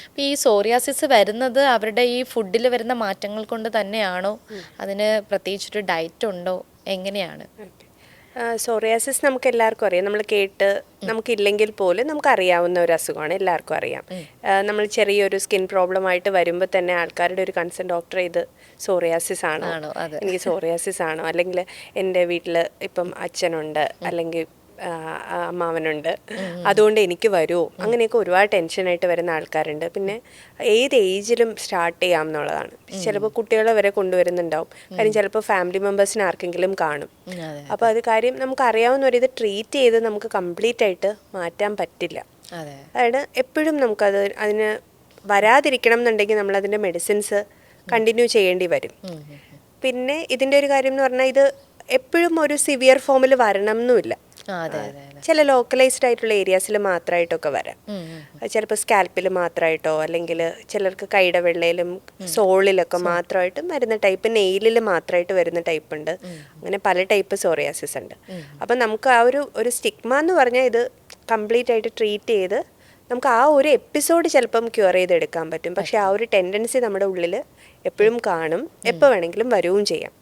അപ്പോൾ ഈ സോറിയാസിസ് വരുന്നത് അവരുടെ ഈ ഫുഡിൽ വരുന്ന മാറ്റങ്ങൾ കൊണ്ട് തന്നെയാണോ? അതിന് പ്രത്യേകിച്ചൊരു ഡയറ്റ് ഉണ്ടോ? എങ്ങനെയാണ്? സോറിയാസിസ് നമുക്ക് എല്ലാവർക്കും അറിയാം. നമ്മൾ കേട്ട് നമുക്കില്ലെങ്കിൽ പോലും നമുക്കറിയാവുന്ന ഒരു അസുഖമാണ്, എല്ലാവർക്കും അറിയാം. നമ്മൾ ചെറിയൊരു സ്കിൻ പ്രോബ്ലം ആയിട്ട് വരുമ്പോൾ തന്നെ ആൾക്കാരുടെ ഒരു കൺസേൺ, ഡോക്ടറെ ഇത് സോറിയാസിസ് ആണോ, എനിക്ക് സോറിയാസിസ് ആണോ, അല്ലെങ്കിൽ എൻ്റെ വീട്ടിൽ ഇപ്പം അച്ഛനുണ്ട് അല്ലെങ്കിൽ അമ്മാവനുണ്ട്, അതുകൊണ്ട് എനിക്ക് വരുമോ, അങ്ങനെയൊക്കെ ഒരുപാട് ടെൻഷനായിട്ട് വരുന്ന ആൾക്കാരുണ്ട്. പിന്നെ ഏത് ഏജിലും സ്റ്റാർട്ട് ചെയ്യാം എന്നുള്ളതാണ്. ചിലപ്പോൾ കുട്ടികളെ വരെ കൊണ്ടുവരുന്നുണ്ടാവും. കാര്യം ചിലപ്പോൾ ഫാമിലി മെമ്പേഴ്സിന് ആർക്കെങ്കിലും കാണും. അപ്പോൾ അത് കാര്യം നമുക്കറിയാവുന്ന ഒരു ഇത് ട്രീറ്റ് ചെയ്ത് നമുക്ക് കംപ്ലീറ്റ് ആയിട്ട് മാറ്റാൻ പറ്റില്ല. അതായത് എപ്പോഴും നമുക്കത് അതിന് വരാതിരിക്കണം എന്നുണ്ടെങ്കിൽ നമ്മളതിൻ്റെ മെഡിസിൻസ് കണ്ടിന്യൂ ചെയ്യേണ്ടി വരും. പിന്നെ ഇതിൻ്റെ ഒരു കാര്യം എന്ന് പറഞ്ഞാൽ ഇത് എപ്പോഴും ഒരു സിവിയർ ഫോമിൽ വരണം എന്നുമില്ല. ചില ലോക്കലൈസ്ഡ് ആയിട്ടുള്ള ഏരിയാസിൽ മാത്രമായിട്ടൊക്കെ വരാം. ചിലപ്പോൾ സ്കാൽപ്പിൽ മാത്രമായിട്ടോ, അല്ലെങ്കിൽ ചിലർക്ക് കൈയുടെ വെള്ളയിലും സോളിലൊക്കെ മാത്രമായിട്ട് വരുന്ന ടൈപ്പ്, നെയിലിൽ മാത്രമായിട്ട് വരുന്ന ടൈപ്പ് ഉണ്ട്. അങ്ങനെ പല ടൈപ്പ് സോറിയാസിസ് ഉണ്ട്. അപ്പം നമുക്ക് ആ ഒരു സ്റ്റിഗ്മ എന്ന് പറഞ്ഞാൽ ഇത് കംപ്ലീറ്റ് ആയിട്ട് ട്രീറ്റ് ചെയ്ത് നമുക്ക് ആ ഒരു എപ്പിസോഡ് ചിലപ്പം ക്യൂർ ചെയ്തെടുക്കാൻ പറ്റും. പക്ഷെ ആ ഒരു ടെൻഡൻസി നമ്മുടെ ഉള്ളിൽ എപ്പോഴും കാണും, എപ്പോൾ വേണമെങ്കിലും വരുകയും ചെയ്യാം.